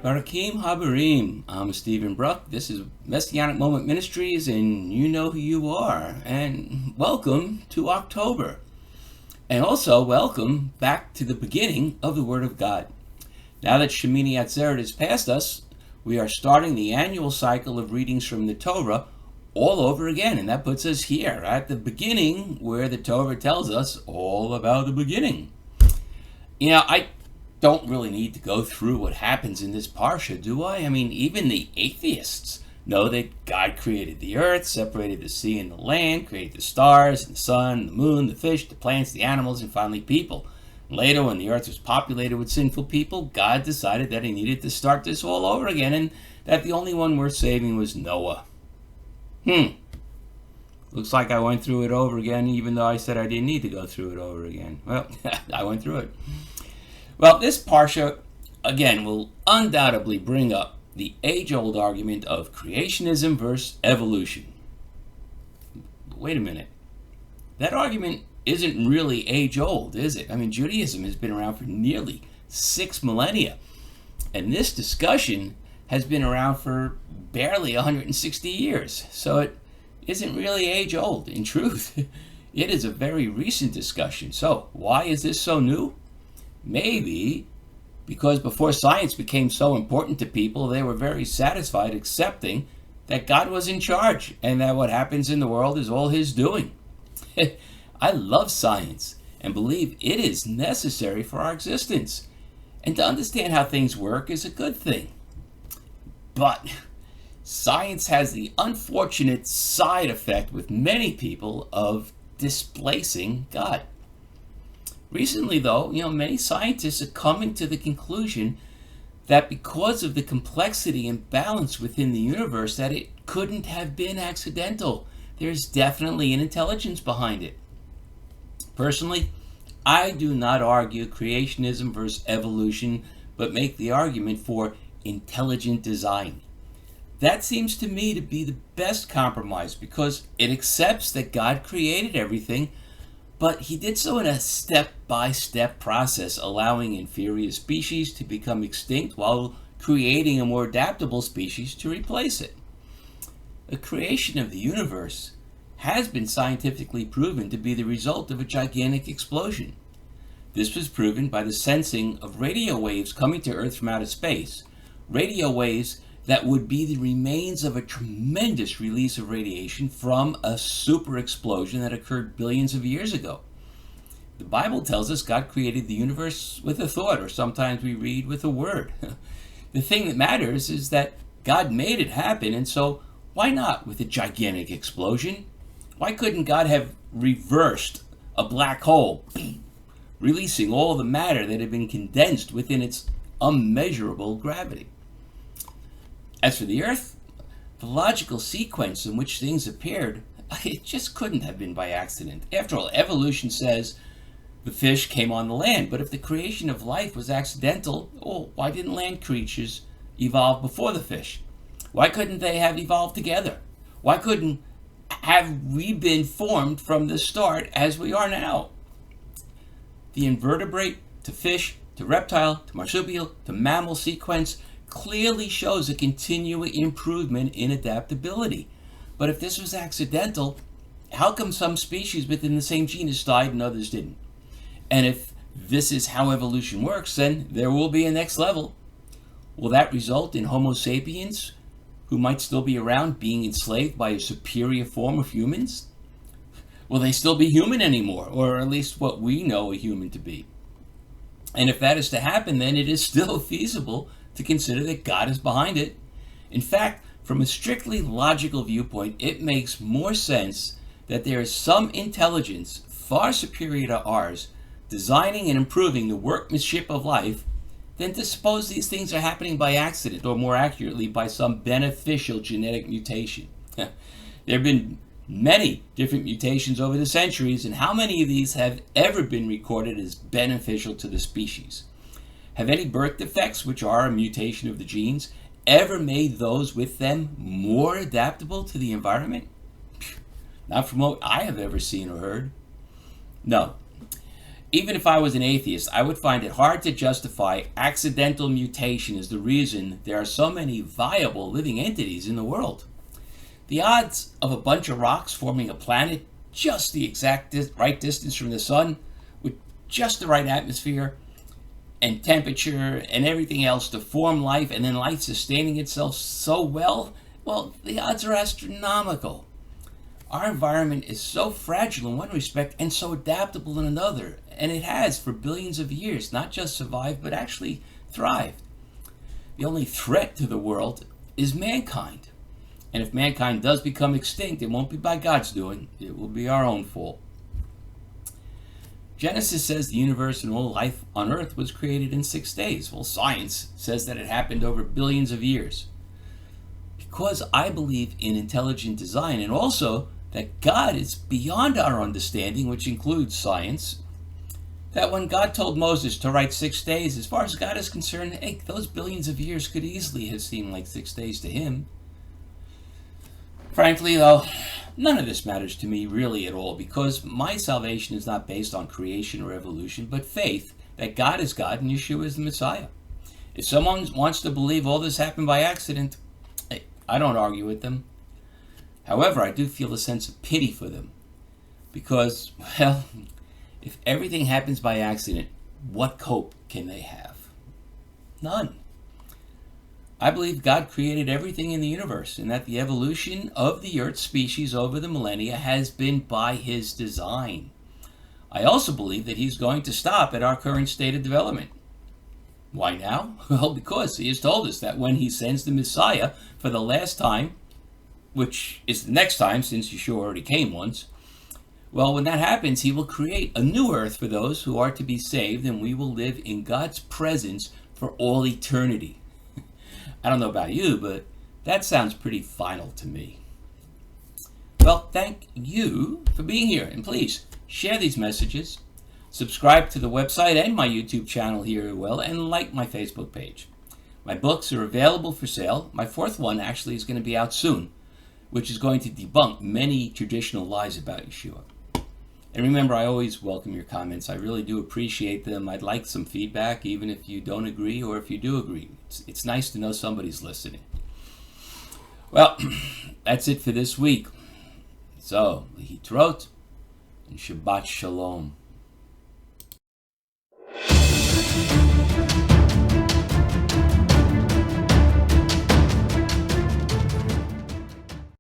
Barakim Habarim, I'm Stephen Bruck. This is Messianic Moment Ministries, and you know who you are. And welcome to October. And also welcome back to the beginning of the Word of God. Now that Shemini Atzeret is past us, we are starting the annual cycle of readings from the Torah all over again. And that puts us here at the beginning, where the Torah tells us all about the beginning. You know, I don't really need to go through what happens in this parsha, do I? I mean, even the atheists know that God created the earth, separated the sea and the land, created the stars and the sun, the moon, the fish, the plants, the animals, and finally people. Later, when the earth was populated with sinful people, God decided that he needed to start this all over again, and that the only one worth saving was Noah. Looks like I went through it over again, even though I said I didn't need to go through it over again. Well, I went through it. Well, this parsha, again, will undoubtedly bring up the age-old argument of creationism versus evolution. But wait a minute. That argument isn't really age-old, is it? I mean, Judaism has been around for nearly 6 millennia. And this discussion has been around for barely 160 years. So it isn't really age-old. In truth, it is a very recent discussion. So why is this so new? Maybe because before science became so important to people, they were very satisfied accepting that God was in charge and that what happens in the world is all his doing. I love science and believe it is necessary for our existence. And to understand how things work is a good thing. But science has the unfortunate side effect with many people of displacing God. Recently, though, many scientists are coming to the conclusion that because of the complexity and balance within the universe, that it couldn't have been accidental. There's definitely an intelligence behind it. Personally, I do not argue creationism versus evolution, but make the argument for intelligent design. That seems to me to be the best compromise because it accepts that God created everything, but he did so in a step-by-step process, allowing inferior species to become extinct while creating a more adaptable species to replace it. The creation of the universe has been scientifically proven to be the result of a gigantic explosion. This was proven by the sensing of radio waves coming to Earth from outer space, radio waves that would be the remains of a tremendous release of radiation from a super explosion that occurred billions of years ago. The Bible tells us God created the universe with a thought, or sometimes we read with a word. The thing that matters is that God made it happen, and so why not with a gigantic explosion? Why couldn't God have reversed a black hole, releasing all the matter that had been condensed within its unmeasurable gravity? As for the earth, the logical sequence in which things appeared, it just couldn't have been by accident. After all, evolution says the fish came on the land, but if the creation of life was accidental, why didn't land creatures evolve before the fish? Why couldn't they have evolved together? Why couldn't have we been formed from the start as we are now? The invertebrate to fish to reptile to marsupial to mammal sequence clearly shows a continuing improvement in adaptability. But if this was accidental, how come some species within the same genus died and others didn't? And if this is how evolution works, then there will be a next level. Will that result in Homo sapiens, who might still be around, being enslaved by a superior form of humans? Will they still be human anymore, or at least what we know a human to be? And if that is to happen, then it is still feasible to consider that God is behind it. In fact, from a strictly logical viewpoint, it makes more sense that there is some intelligence far superior to ours designing and improving the workmanship of life than to suppose these things are happening by accident, or more accurately, by some beneficial genetic mutation. There have been many different mutations over the centuries, and how many of these have ever been recorded as beneficial to the species? Have any birth defects, which are a mutation of the genes, ever made those with them more adaptable to the environment? Not from what I have ever seen or heard. No. Even if I was an atheist, I would find it hard to justify accidental mutation as the reason there are so many viable living entities in the world. The odds of a bunch of rocks forming a planet just the exact right distance from the sun, with just the right atmosphere and temperature and everything else to form life, and then life sustaining itself so well, the odds are astronomical. Our environment is so fragile in one respect and so adaptable in another, and it has for billions of years not just survived but actually thrived. The only threat to the world is mankind. And if mankind does become extinct, it won't be by God's doing, it will be our own fault. Genesis says the universe and all life on earth was created in 6 days. Well, science says that it happened over billions of years. Because I believe in intelligent design, and also that God is beyond our understanding, which includes science, that when God told Moses to write 6 days, as far as God is concerned, hey, those billions of years could easily have seemed like 6 days to him. Frankly, though, none of this matters to me really at all, because my salvation is not based on creation or evolution, but faith that God is God and Yeshua is the Messiah. If someone wants to believe all this happened by accident, hey, I don't argue with them. However, I do feel a sense of pity for them, because, well, if everything happens by accident, what hope can they have? None. I believe God created everything in the universe, and that the evolution of the Earth species over the millennia has been by his design. I also believe that he's going to stop at our current state of development. Why now? Well, because he has told us that when he sends the Messiah for the last time, which is the next time since Yeshua already came once, well, when that happens, he will create a new earth for those who are to be saved, and we will live in God's presence for all eternity. I don't know about you, but that sounds pretty final to me. Well, thank you for being here, and please share these messages, subscribe to the website and my YouTube channel here as well, and like my Facebook page. My books are available for sale. My 4th one actually is going to be out soon, which is going to debunk many traditional lies about Yeshua. And remember, I always welcome your comments. I really do appreciate them. I'd like some feedback, even if you don't agree or if you do agree. It's nice to know somebody's listening. Well, that's it for this week. So, Lihitrot and Shabbat Shalom.